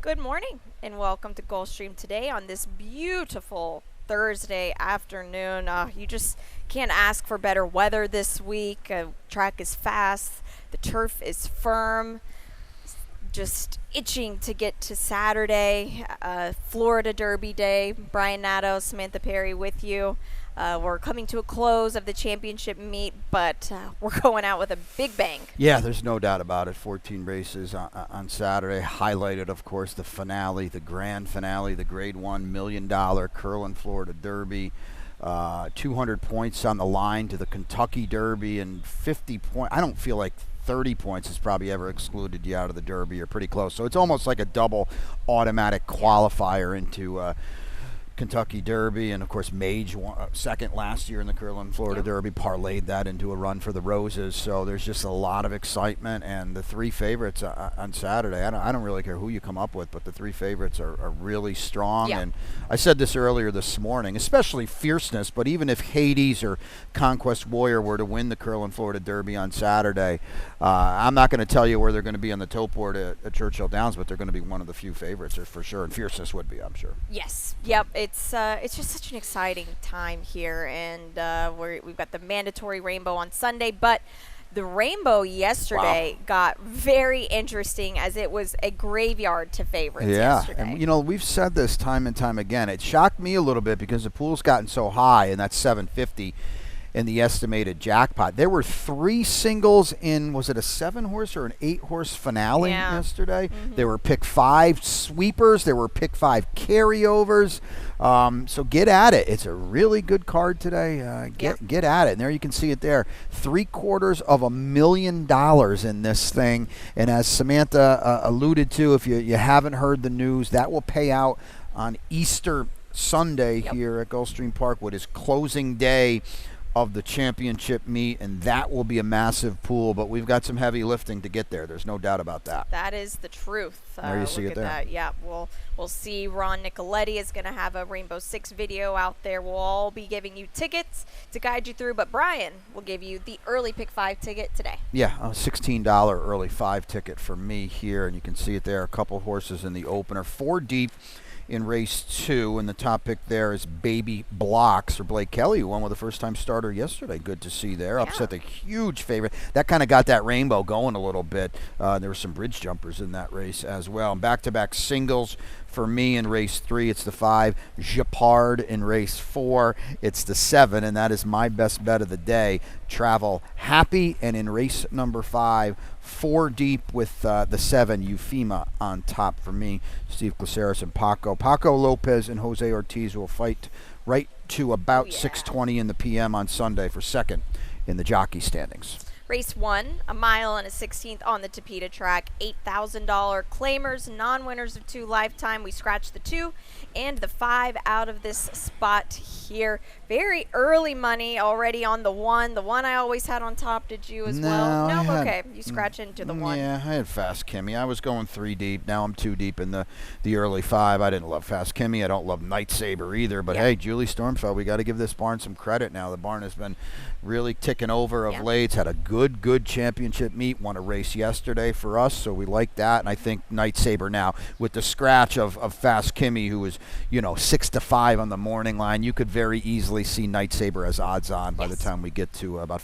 Good morning and welcome to Gulfstream today on this beautiful Thursday afternoon. You just can't ask for better weather this week. Track is fast, the turf is firm. Just itching to get to Saturday, Florida Derby Day. Brian Nadeau, Samantha Perry with you. We're coming to a close of the championship meet, but we're going out with a big bang. Yeah, there's no doubt about it. 14 races on Saturday. Highlighted, of course, the finale, the grand finale, the Grade 1 $1 million Curlin Florida Derby. 200 points on the line to the Kentucky Derby and 50 points. I don't feel like 30 points has probably ever excluded you out of the Derby, or pretty close. So it's almost like a double automatic qualifier into Kentucky Derby. And of course Mage won, second last year in the Curlin Florida Derby, parlayed that into a run for the Roses. So there's just a lot of excitement, and the three favorites on Saturday, I don't really care who you come up with, but the three favorites are really strong. And I said this earlier this morning, especially Fierceness, but even if Hades or Conquest Warrior were to win the Curlin Florida Derby on Saturday, I'm not going to tell you where they're going to be on the tote board at Churchill Downs, but they're going to be one of the few favorites for sure, and Fierceness would be, I'm sure. Yes. Yep. It's just such an exciting time here, and we've got the mandatory rainbow on Sunday, but the rainbow yesterday got very interesting as it was a graveyard to favorites yesterday. And you know, we've said this time and time again. It shocked me a little bit because the pool's gotten so high, and that's 750 in the estimated jackpot. There were three singles in, was it a 7-horse or an 8-horse finale yesterday? There were pick 5 sweepers. There were pick 5 carryovers. So get at it. It's a really good card today. Get at it. And there you can see it there. $750,000 in this thing. And as Samantha alluded to, if you haven't heard the news, that will pay out on Easter Sunday here at Gulfstream Park, what is closing day of the championship meet, and that will be a massive pool, but we've got some heavy lifting to get there. There's no doubt about that. That is the truth. There you see it there. That. Yeah, we'll see. Ron Nicoletti is going to have a Rainbow Six video out there. We'll all be giving you tickets to guide you through, but Brian will give you the early pick 5 ticket today. Yeah, a $16 early 5 ticket for me here, and you can see it there. A couple horses in the opener, 4 deep in race 2, and the top pick there is Baby Blocks, or Blake Kelly, who won with a first-time starter yesterday. Good to see there. Upset the huge favorite. That kind of got that rainbow going a little bit. There were some bridge jumpers in that race as well. And back-to-back singles for me in race 3. It's the 5, Japard in race 4. It's the 7, and that is my best bet of the day, Travel Happy. And in race number 5, 4 deep with the 7, Eufema on top for me. Steve Glaceris and Paco Lopez and Jose Ortiz will fight right to about 6:20 in the p.m. on Sunday for second in the jockey standings. Race 1, a mile and a 16th on the Tapeta track, $8,000 claimers, non-winners of 2 lifetime. We scratched the 2 and the 5 out of this spot here. Very early money already on the 1. The 1 I always had on top. Did you as well? No, okay. You scratch into the 1. Yeah, I had Fast Kimmy. I was going 3 deep. Now I'm 2 deep in the early 5. I didn't love Fast Kimmy. I don't love Night Saber either. But hey, Julie Stormfeld, we got to give this barn some credit now. The barn has been really ticking over of late. It's had a good championship meet. Won a race yesterday for us, so we like that. And I think Night Saber now, with the scratch of Fast Kimmy, who is 6 to 5 on the morning line, you could very easily see Night Saber as odds on by the time we get to about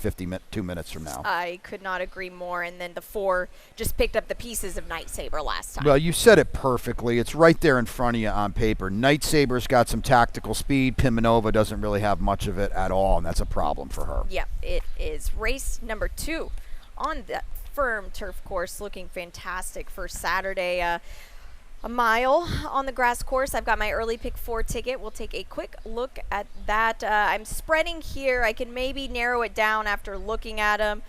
2 minutes from now. I could not agree more. And then the 4 just picked up the pieces of Night Saber last time. Well, you said it perfectly. It's right there in front of you on paper. Night Saber's got some tactical speed. Pimanova doesn't really have much of it at all, and that's a problem for her. Yep, it is race number 2 on the firm turf course, looking fantastic for Saturday. A mile on the grass course. I've got my early pick 4 ticket. We'll take a quick look at that. I'm spreading here. I can maybe narrow it down after looking at them.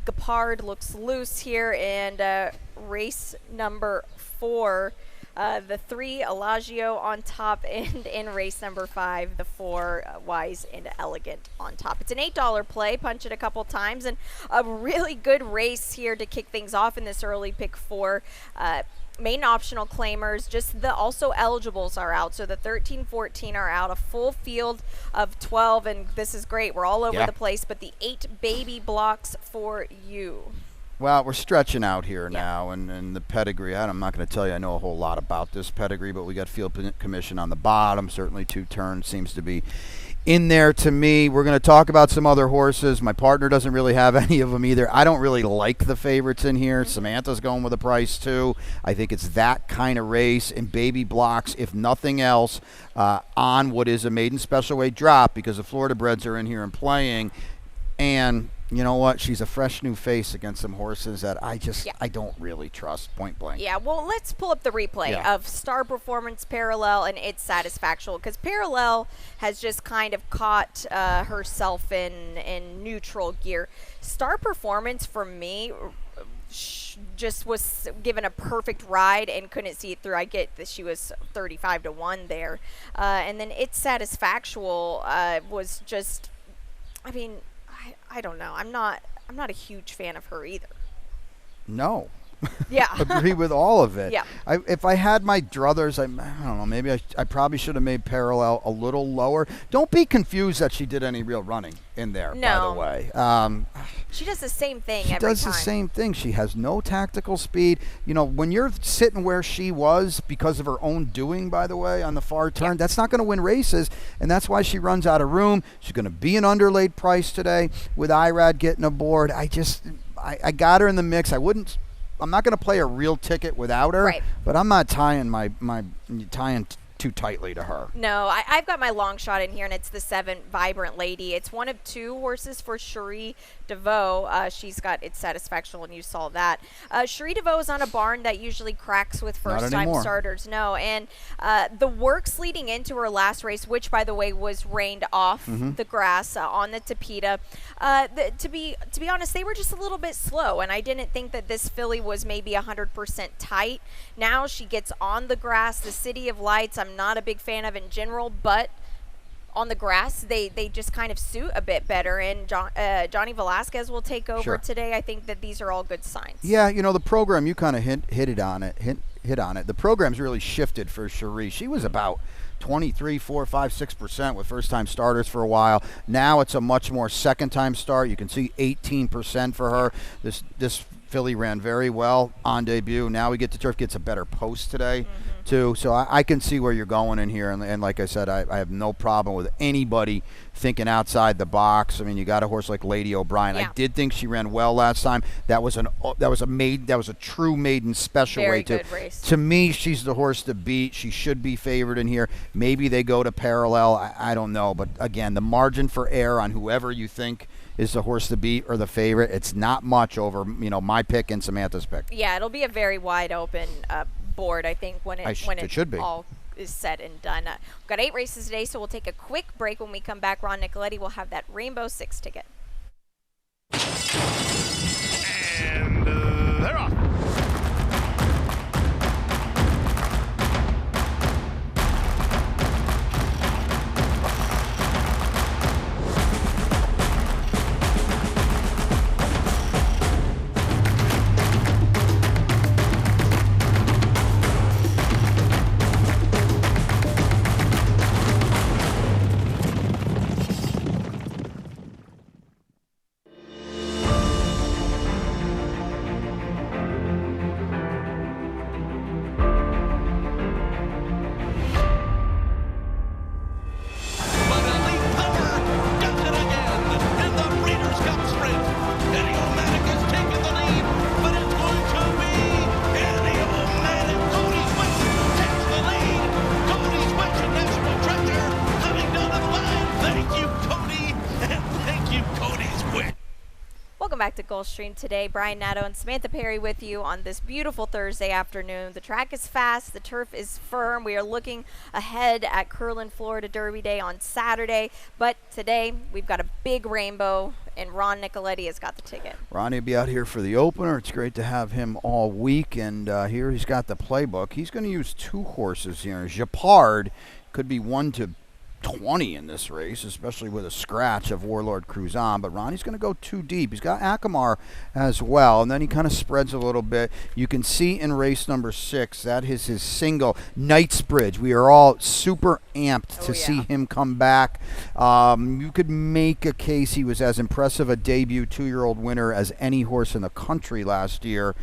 Gepard looks loose here, and race number 4. The 3, Elagio on top, and in race number 5, the 4, Wise and Elegant on top. It's an $8 play, punch it a couple times, and a really good race here to kick things off in this early pick 4. Main optional claimers, just the also eligibles are out. So the 13, 14 are out, a full field of 12, and this is great. We're all over the place, but the 8 Baby Blocks for you. Well, we're stretching out here Yeah. now, and the pedigree. I'm not going to tell you I know a whole lot about this pedigree, but we got field commission on the bottom. Certainly 2 turns seems to be in there to me. We're going to talk about some other horses. My partner doesn't really have any of them either. I don't really like the favorites in here. Samantha's going with a price too. I think it's that kind of race in baby blocks, if nothing else, on what is a maiden special weight drop because the Florida breds are in here and playing. And you know what? She's a fresh new face against some horses that I don't really trust, point blank. Yeah, well, let's pull up the replay of Star Performance, Parallel, and It's Satisfactual, because Parallel has just kind of caught herself in neutral gear. Star Performance, for me, just was given a perfect ride and couldn't see it through. I get that she was 35-1 there. And then It's Satisfactual was just, I mean, I don't know. I'm not a huge fan of her either. No. Yeah. Agree with all of it. Yeah. If I had my druthers, I don't know, maybe I probably should have made Parallel a little lower. Don't be confused that she did any real running in there, by the way. She does the same thing she every does time. the same thing. She has no tactical speed. You know, when you're sitting where she was because of her own doing, by the way, on the far turn, that's not going to win races, and that's why she runs out of room. She's going to be an underlaid price today with Irad getting aboard. I got her in the mix. I'm not going to play a real ticket without her, but I'm not tying tying too tightly to her. No, I've got my long shot in here, and it's the 7 Vibrant Lady. It's one of 2 horses for Cherie DeVoe. She's got It's Satisfactual, and you saw that. Cherie DeVoe is on a barn that usually cracks with first-time starters. No, and the works leading into her last race, which, by the way, was rained off the grass on the Tapeta. To be honest, they were just a little bit slow, and I didn't think that this filly was maybe 100% tight. Now she gets on the grass. The City of Lights, I'm not a big fan of in general, but on the grass they just kind of suit a bit better, and Johnny Velasquez will take over today. I think that these are all good signs. Yeah, you know, the program, you kind of hit on it. The program's really shifted for Cherie. She was about 23, 4, 5, 6% with first-time starters for a while. Now it's a much more second-time start. You can see 18% for her. This filly ran very well on debut. Now we get to turf, gets a better post today, too. So I can see where you're going in here. And like I said, I have no problem with anybody thinking outside the box. I mean, you got a horse like Lady O'Brien. I did think she ran well last time. That was a true maiden special Very weight. good race. To me, she's the horse to beat. She should be favored in here. Maybe they go to Parallel. I don't know. But again, the margin for error on whoever you think is the horse to beat or the favorite, it's not much over, my pick and Samantha's pick. Yeah, it'll be a very wide open board, I think, when it should be. All is said and done. We've got 8 races today, so we'll take a quick break. When we come back, Ron Nicoletti will have that Rainbow 6 ticket. And they're off. Back to Gulfstream today. Brian Nadeau and Samantha Perry with you on this beautiful Thursday afternoon. The track is fast. The turf is firm. We are looking ahead at Curlin, Florida Derby Day on Saturday. But today we've got a big rainbow, and Ron Nicoletti has got the ticket. Ronnie will be out here for the opener. It's great to have him all week. And here he's got the playbook. He's going to use 2 horses here. Japard could be 1 to 20 in this race, especially with a scratch of Warlord Cruzan. But Ronnie's going to go too deep. He's got Akamar as well, and then he kind of spreads a little bit. You can see in race number 6, that is his single, Knightsbridge. We are all super amped to see him come back. You could make a case he was as impressive a debut 2-year-old winner as any horse in the country last year.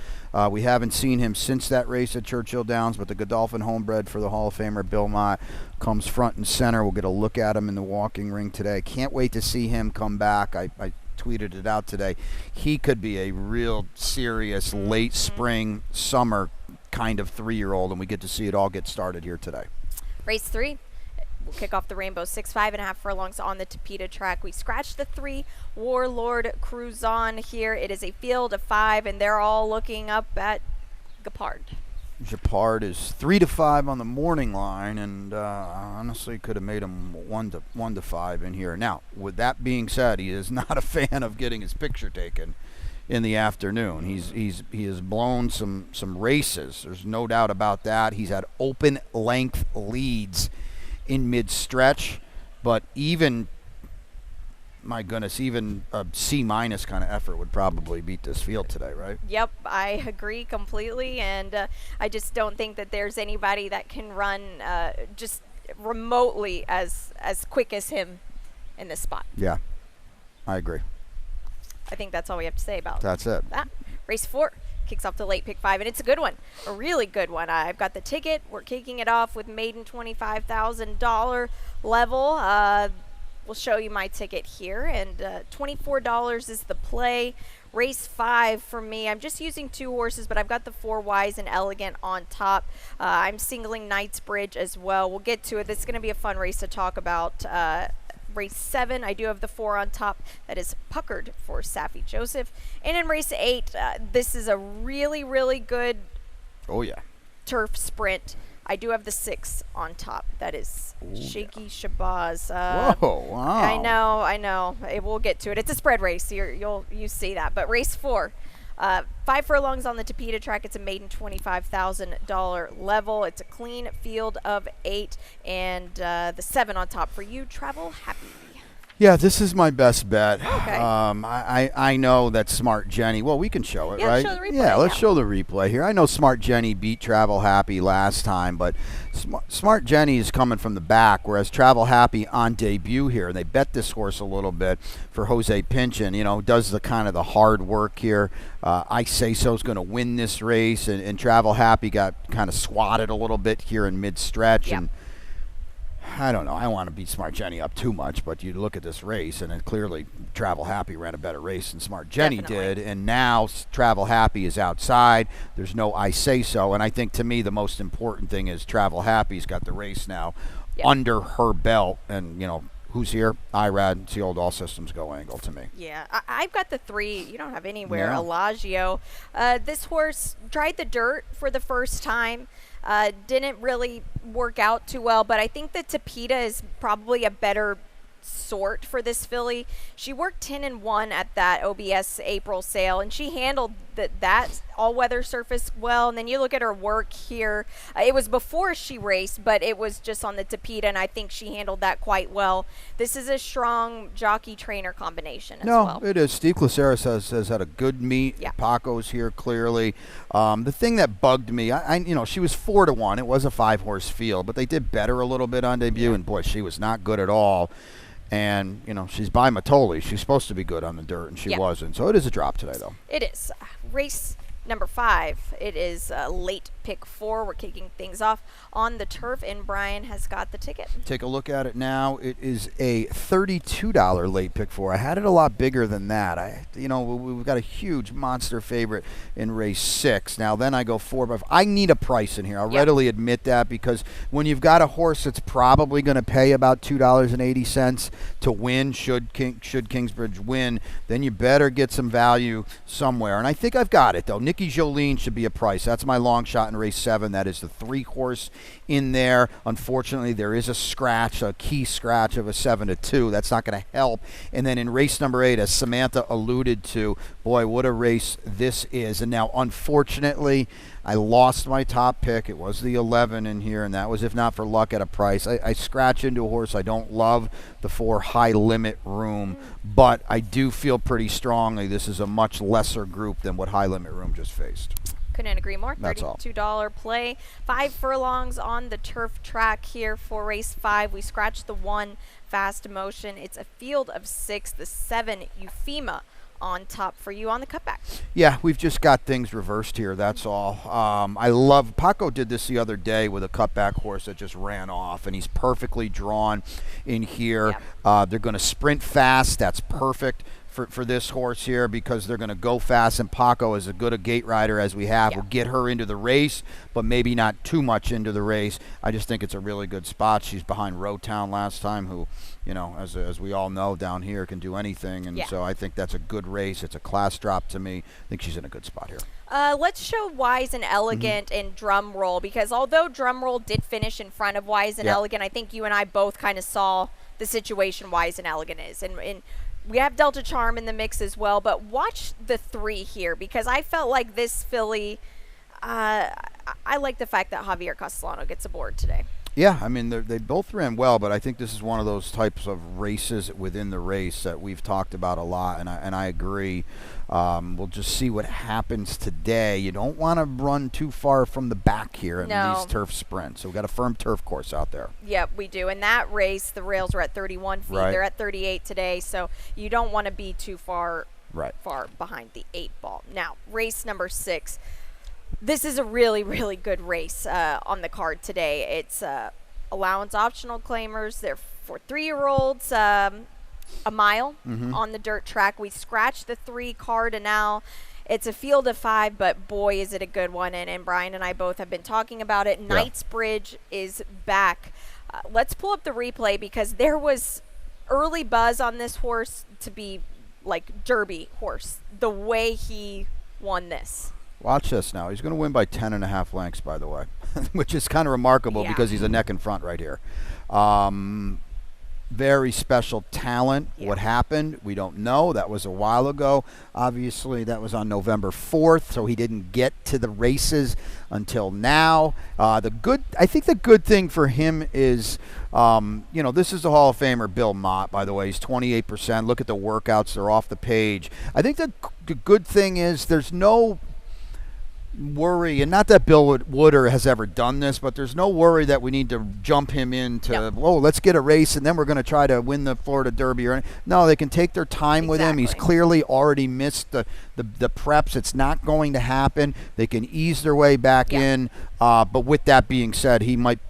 We haven't seen him since that race at Churchill Downs, but the Godolphin homebred for the Hall of Famer Bill Mott comes front and center. We'll get a look at him in the walking ring today. Can't wait to see him come back. I tweeted it out today. He could be a real serious late spring, summer kind of 3-year-old, and we get to see it all get started here today. Race 3. We'll kick off the Rainbow 6 5.5 furlongs on the Tapeta track. We scratched the 3 Warlord Cruzan here. It is a field of 5, and they're all looking up at Gepard. Gepard is 3-5 on the morning line, and honestly could have made him 1-5 in here. Now, with that being said, he is not a fan of getting his picture taken in the afternoon. He has blown some races. There's no doubt about that. He's had open length leads in mid-stretch, but even, my goodness, even a C- kind of effort would probably beat this field today, right? Yep, I agree completely, and I just don't think that there's anybody that can run just remotely as quick as him in this spot. Yeah, I agree. I think that's all we have to say about That's it. that. Race 4 kicks off the late pick 5, and it's a good one, a really good one. I've got the ticket. We're kicking it off with Maiden $25,000 level. We'll show you my ticket here, and $24 is the play. Race 5 for me. I'm just using 2 horses, but I've got the 4 Wise and Elegant on top. I'm singling Knightsbridge as well. We'll get to it. This is going to be a fun race to talk about. Race 7, I do have the 4 on top. That is Puckered for Saffie Joseph. And in race 8, this is a really, really good turf sprint. I do have the 6 on top. That is Shaky Shabazz. Whoa, wow. I know. We'll get to it. It's a spread race. You see that. But race 4, 5 furlongs on the Tapeta track. It's a maiden $25,000 level. It's a clean field of 8, and the 7 on top for you. Travel Happy. Yeah, this is my best bet. Okay. I know that Smart Jenny. Well, we can show it, right? Show the replay, yeah, let's show the replay here. I know Smart Jenny beat Travel Happy last time, but Smart Jenny is coming from the back, whereas Travel Happy on debut here. They bet this horse a little bit for Jose Pinchin. You know, does the kind of the hard work here. I Say So's going to win this race, and Travel Happy got kind of swatted a little bit here in mid-stretch, and I don't know. I don't want to beat Smart Jenny up too much, but you look at this race, and it clearly Travel Happy ran a better race than Smart Jenny did, and now Travel Happy is outside. There's no I Say So, and I think to me the most important thing is Travel Happy's got the race now under her belt, and you know who's here? Irad. It's the old all systems go angle to me. Yeah, I've got the 3. You don't have anywhere. Elagio. This horse tried the dirt for the first time. Didn't really work out too well, but I think that Tapeta is probably a better sort for this filly. She worked 10-1 at that OBS April sale, and she handled that all-weather surface well. And then you look at her work here. It was before she raced, but it was just on the Tapeta, and I think she handled that quite well. This is a strong jockey-trainer combination as well. No, it is. Steve Glaceras has had a good meet. Yeah. Paco's here clearly. The thing that bugged me, you know, she was 4-1. It was a 5-horse field, but they did better a little bit on debut, and boy, she was not good at all. And, you know, she's by Matoli. She's supposed to be good on the dirt, and she wasn't. So it is a drop today, though. It is. Race number 5. It is late pick 4. We're kicking things off on the turf, and Brian has got the ticket. Take a look at it now. It is a $32 late pick 4. I had it a lot bigger than that. We've got a huge monster favorite in race 6. Now then I go 4 by 5. I need a price in here. I'll readily admit that, because when you've got a horse that's probably going to pay about $2.80 to win, should Kingsbridge win, then you better get some value somewhere. And I think I've got it, though. Nicky Tricky Jolene should be a price. That's my long shot in race 7. That is the 3 horse in there. Unfortunately, there is a scratch, a key scratch of a 7-2. That's not going to help. And then in race number 8, as Samantha alluded to, boy, what a race this is. And now, unfortunately, I lost my top pick. It was the 11 in here, and that was if not for luck at a price. I scratch into a horse I don't love, the 4 High Limit Room, but I do feel pretty strongly this is a much lesser group than what High Limit Room just faced. Couldn't agree more. That's all. $32 play. 5 furlongs on the turf track here for race 5. We scratched the 1 Fast Emotion. It's a field of 6. The 7 Euphema on top for you on the cutback. Yeah, we've just got things reversed here, that's all. I love, Paco did this the other day with a cutback horse that just ran off, and he's perfectly drawn in here. Yep. They're going to sprint fast. That's perfect for this horse here because they're going to go fast, and Paco is as good a gate rider as we have. We'll get her into the race, but maybe not too much into the race. I just think it's a really good spot. She's behind Rowtown last time, who, you know, as we all know down here, can do anything, and so I think that's a good race. It's a class drop to me. I think she's in a good spot here. Let's show Wise and Elegant and Drum Roll, because although Drum Roll did finish in front of Wise and Elegant, I think you and I both kind of saw the situation Wise and Elegant is, and we have Delta Charm in the mix as well, but watch the 3 here, because I felt like this filly, I like the fact that Javier Castellano gets aboard today. Yeah, I mean, they both ran well, but I think this is one of those types of races within the race that we've talked about a lot, and I agree. We'll just see what happens today. You don't want to run too far from the back here in these turf sprints. So we've got a firm turf course out there. Yep, we do. In that race, the rails are at 31 feet. Right. They're at 38 today, so you don't want to be too far behind the 8 ball. Now, race number 6. This is a really, really good race on the card today. It's allowance optional claimers. They're for 3-year-olds, a mile on the dirt track. We scratched the 3 Cardinal. It's a field of 5, but boy, is it a good one. And Brian and I both have been talking about it. Knightsbridge is back. Let's pull up the replay, because there was early buzz on this horse to be like Derby horse, the way he won this. Watch this now. He's going to win by 10.5 lengths, by the way, which is kind of remarkable because he's a neck in front right here. Very special talent. What happened, we don't know. That was a while ago. Obviously, that was on November 4th, so he didn't get to the races until now. I think the good thing for him is, this is the Hall of Famer Bill Mott, by the way. He's 28%. Look at the workouts. They're off the page. I think the good thing is there's no worry, and not that Bill Wooder has ever done this, but there's no worry that we need to jump him into, let's get a race and then we're going to try to win the Florida Derby. No, they can take their time with him. He's clearly already missed the preps. It's not going to happen. They can ease their way back in. But with that being said, he might,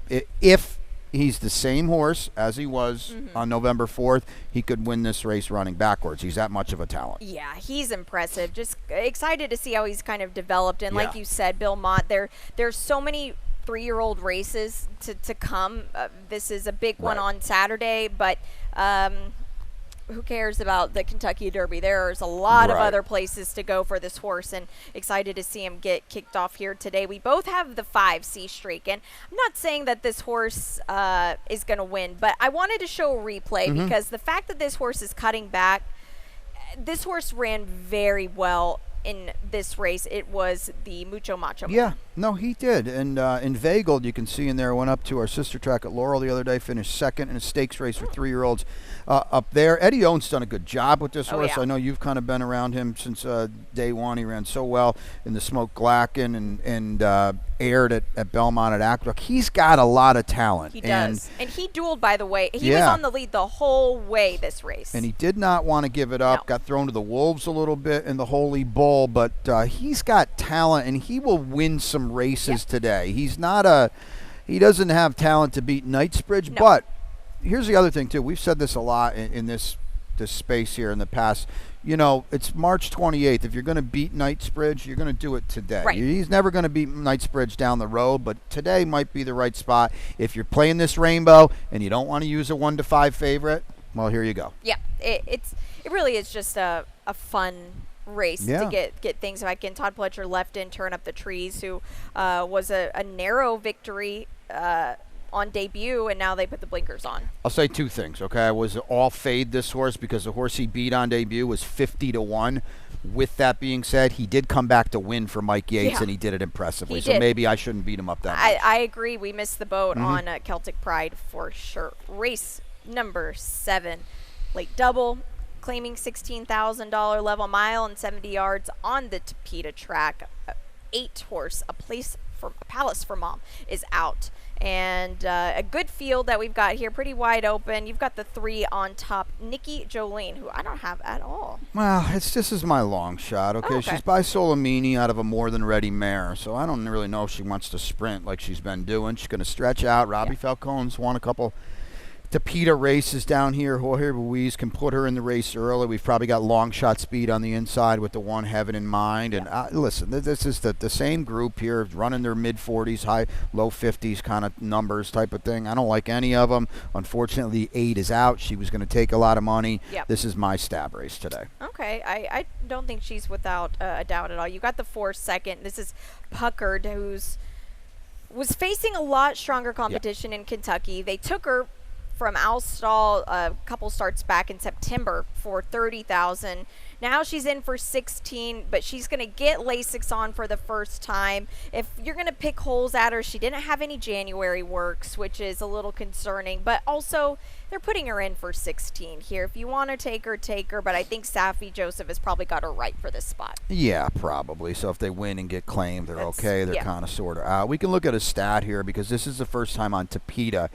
if he's the same horse as he was on November 4th, he could win this race running backwards. He's that much of a talent. Yeah, he's impressive. Just excited to see how he's kind of developed. And like you said, Bill Mott, there's so many 3-year-old races to come. This is a big one on Saturday, but who cares about the Kentucky Derby? There's a lot of other places to go for this horse, and excited to see him get kicked off here today. We both have the 5 C Streak, and I'm not saying that this horse is going to win, but I wanted to show a replay because the fact that this horse is cutting back, this horse ran very well in this race. It was the Mucho Macho. Yeah, no, he did. And inveigled, you can see in there, went up to our sister track at Laurel the other day, finished second in a stakes race for 3-year-olds up there. Eddie Owen's done a good job with this horse. I know you've kind of been around him since day one. He ran so well in the Smoke Glacken and aired at Belmont at Aqueduct. He's got a lot of talent. He does. And he dueled, by the way. He was on the lead the whole way this race. And he did not want to give it up. Got thrown to the wolves a little bit in the Holy Bull, but he's got talent, and he will win some races today. He doesn't have talent to beat Knightsbridge, but here's the other thing too. We've said this a lot in this space here in the past. It's March 28th. If you're going to beat Knightsbridge, you're going to do it today. He's never going to beat Knightsbridge down the road, but today might be the right spot. If you're playing this rainbow and you don't want to use a 1-5 favorite, well, here you go. Yeah, it really is just a fun race Yeah. to get things back in. Todd Pletcher left in Turn Up the Trees, who was a narrow victory on debut, and now they put the blinkers on. I'll say two things, okay? I was all fade this horse because the horse he beat on debut was 50-1. With that being said, he did come back to win for Mike Yates, Yeah. and he did it impressively. He so did. maybe I shouldn't beat him up that much. I agree. We missed the boat on Celtic Pride for sure. Race number 7, late double, claiming $16,000 level mile and 70 yards on the Tapeta track. 8 horse, a Palace for Mom is out. And a good field that we've got here, pretty wide open. You've got the 3 on top, Nikki Jolene, who I don't have at all. Well, this is my long shot, okay? Okay. She's by Solomini out of a more than ready mare, so I don't really know if she wants to sprint like she's been doing. She's going to stretch out. Robbie Falcone's won a couple Tapeta races down here. Jorge Ruiz can put her in the race early. We've probably got long shot speed on the inside with the one Heaven in mind. And listen, this is the same group here, running their mid-40s, low 50s kind of numbers type of thing. I don't like any of them. Unfortunately, 8 is out. She was going to take a lot of money. Yep. This is my stab race today. Okay, I don't think she's without a doubt at all. You got the 4 second. This is Puckard, was facing a lot stronger competition in Kentucky. They took her from Alstall a couple starts back in September for $30,000. Now she's in for 16, but she's going to get Lasix on for the first time. If you're going to pick holes at her, she didn't have any January works, which is a little concerning, but also they're putting her in for 16 here. If you want to take her, but I think Safi Joseph has probably got her right for this spot. Yeah, probably. So if they win and get claimed, they're okay. They're kind of sort of out. We can look at a stat here because this is the first time on Tapeta.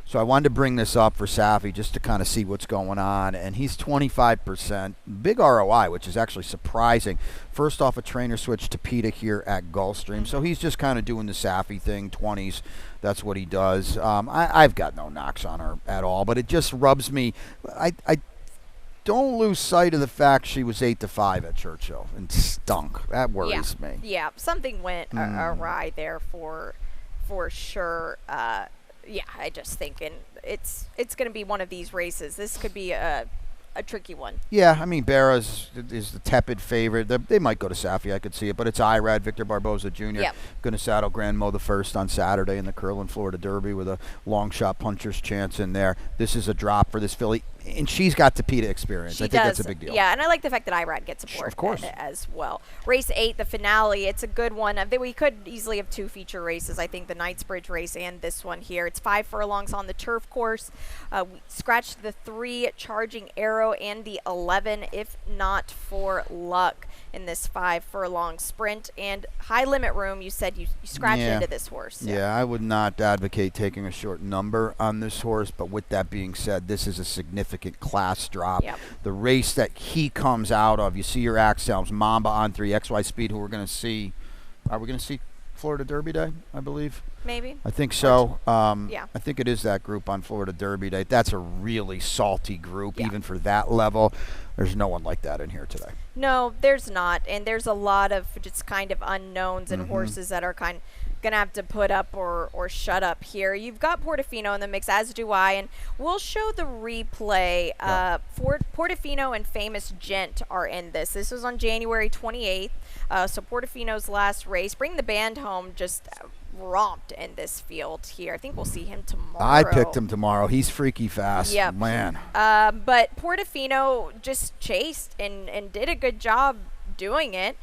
So I wanted to bring this up for Safi just to kind of see what's going on. And he's 25%. Big ROI, which is actually surprising. First off a trainer switch to Tapeta here at Gulfstream. So he's just kind of doing the Safi thing, 20s. That's what he does. I've got no knocks on her at all, but it just rubs me. I don't lose sight of the fact she was 8-5 at Churchill and stunk. That worries me. Yeah, something went awry there for sure. Yeah, I just think it's going to be one of these races. This could be a tricky one. Yeah, I mean, Barra is the tepid favorite. They might go to Safi, I could see it, but it's Irad, Victor Barboza Jr. Yep. Going to saddle Grand Mo the first on Saturday in the Curlin Florida Derby with a long shot puncher's chance in there. This is a drop for this filly, and she's got Tapeta experience. I think that's a big deal. Yeah, and I like the fact that Irad gets support, of course, as well. Race 8, the finale. It's a good one. We could easily have 2 feature races. I think the Knightsbridge race and this one here. It's 5 furlongs on the turf course. We scratched the 3 Charging Arrow and the 11, if not for luck, in this 5 furlong sprint. And high limit room, you said you scratched into this horse. Yeah, I would not advocate taking a short number on this horse, but with that being said, this is a significant class drop. Yep. The race that he comes out of, you see your Axelms, Mamba on 3, XY Speed, who we're going to see. Are we going to see Florida Derby Day, I believe? Maybe. I think so. Yeah. I think it is that group on Florida Derby Day. That's a really salty group, even for that level. There's no one like that in here today. No, there's not. And there's a lot of just kind of unknowns and horses that are going to have to put up or shut up here. You've got Portofino in the mix, as do I, and we'll show the replay. Portofino and Famous Gent are in this. This was on January 28th, so Portofino's last race. Bring the Band home just romped in this field here. I think we'll see him tomorrow. I picked him tomorrow. He's freaky fast. Yep. Man. But Portofino just chased and did a good job doing it.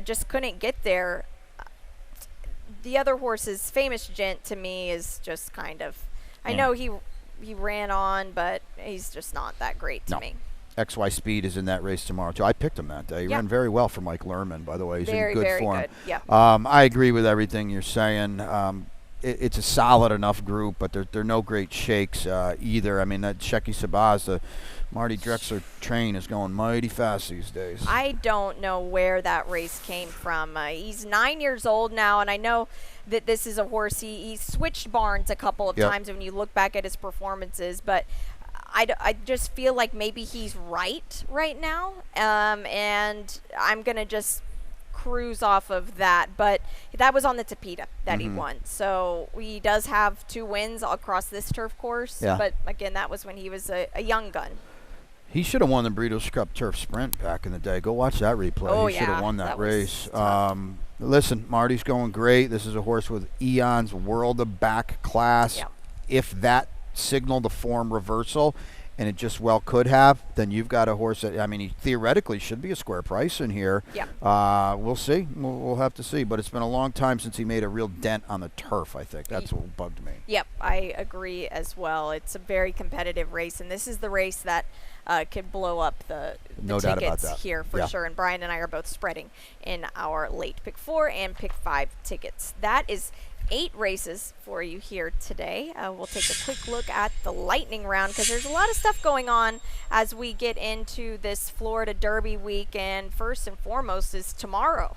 Just couldn't get there. The other horse's Famous Gent to me is just kind of, I know he ran on, but he's just not that great to me. XY Speed is in that race tomorrow too. I picked him that day. He ran very well for Mike Lerman, by the way. He's in good form. Good. Yeah. I agree with everything you're saying. It's a solid enough group, but they're no great shakes either. I mean, that Shecky Sabaz, the Marty Drexler train, is going mighty fast these days. I don't know where that race came from. He's 9 years old now, and I know that this is a horse. He switched barns a couple of times when you look back at his performances, but I just feel like maybe he's right now, and I'm going to just cruise off of that. But that was on the Tapeta that he won. So he does have 2 wins across this turf course. Yeah. But, again, that was when he was a young gun. He should have won the Breeders' Cup Turf Sprint back in the day. Go watch that replay. Oh, he should yeah, have won that that was race. tough. Listen, Marty's going great. This is a horse with eons world of back class. Yep. If that signaled a form reversal, and it just well could have, then you've got a horse that, I mean, he theoretically should be a square price in here. Yep. We'll see. We'll have to see. But it's been a long time since he made a real dent on the turf, I think. That's what bugged me. Yep, I agree as well. It's a very competitive race, and this is the race that could blow up the No doubt about tickets that. here for Yeah. sure. And Brian and I are both spreading in our late pick 4 and pick 5 tickets. That is 8 races for you here today. We'll take a quick look at the lightning round because there's a lot of stuff going on as we get into this Florida Derby week. And first and foremost is tomorrow.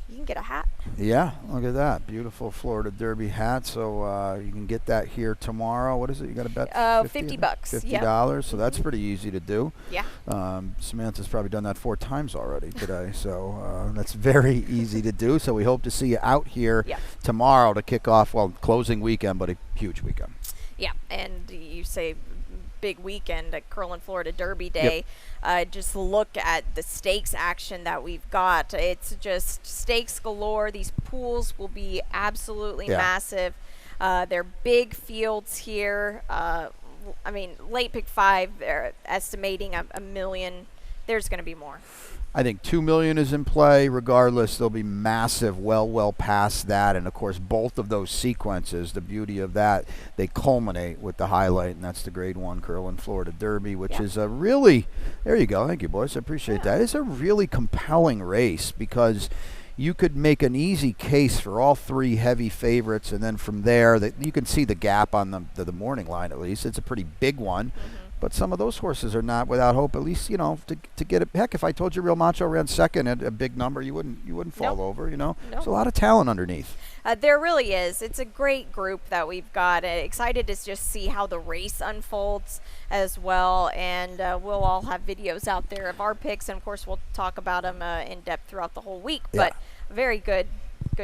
You can get a hat. Yeah, look at that. Beautiful Florida Derby hat. So you can get that here tomorrow. What is it? You got to bet 50 bucks. $50. So that's pretty easy to do. Yeah. Samantha's probably done that 4 times already today. So that's very easy to do. So we hope to see you out here tomorrow to kick off, well, closing weekend, but a huge weekend. Yeah, and you say big weekend at Curlin Florida Derby Day. Just look at the stakes action that we've got. It's just stakes galore. These pools will be absolutely massive. They're big fields here. I mean, late pick 5, they're estimating a million. There's going to be more. I think 2 million is in play. Regardless, they'll be massive, well past that. And of course, both of those sequences, the beauty of that, they culminate with the highlight, and that's the Grade 1 Curlin Florida Derby, which is a really, there you go. Thank you, boys. I appreciate that. It's a really compelling race because you could make an easy case for all 3 heavy favorites, and then from there, you can see the gap on the morning line at least. It's a pretty big one. But some of those horses are not without hope. At least, you know, to get it. Heck, if I told you Real Macho ran second at a big number, you wouldn't fall over. You know, there's a lot of talent underneath. There really is. It's a great group that we've got. Excited to just see how the race unfolds as well. And we'll all have videos out there of our picks, and of course we'll talk about them in depth throughout the whole week. But very good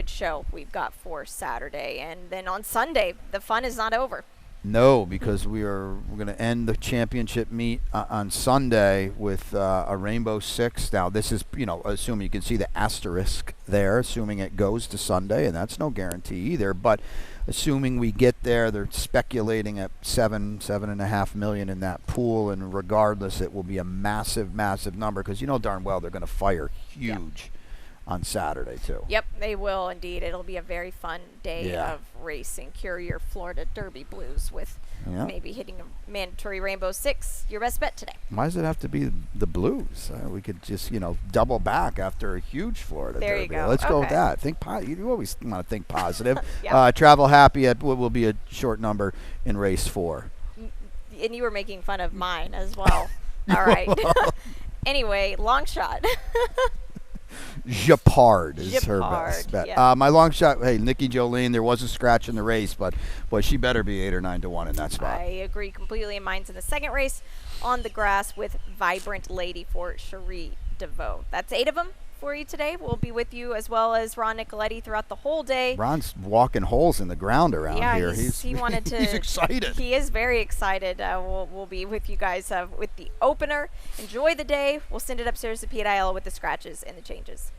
show we've got for Saturday, and then on Sunday the fun is not over. No, because we're going to end the championship meet on Sunday with a Rainbow Six. Now, this is, you know, assuming you can see the asterisk there, assuming it goes to Sunday, and that's no guarantee either. But assuming we get there, they're speculating at 7.5 million in that pool, and regardless, it will be a massive, massive number because you know darn well they're going to fire huge. On Saturday, too. Yep, they will indeed. It'll be a very fun day of racing. Cure your Florida Derby blues with maybe hitting a mandatory Rainbow Six. Your best bet today. Why does it have to be the blues? We could just, you know, double back after a huge Florida there Derby. You go. Let's go with that. You always want to think positive. Yep. Travel happy at what will be a short number in race 4. And you were making fun of mine as well. All right. Anyway, long shot. Japard is her best bet. Yeah. My long shot, hey, Nikki Jolene, there was a scratch in the race, but boy, she better be 8 or 9 to 1 in that spot. I agree completely. And mine's in the second race on the grass with Vibrant Lady for Cherie DeVoe. That's 8 of them for you today. We'll be with you as well as Ron Nicoletti throughout the whole day. Ron's walking holes in the ground around here. He wanted to. He's excited. He is very excited. We'll be with you guys with the opener. Enjoy the day. We'll send it upstairs to PIL with the scratches and the changes.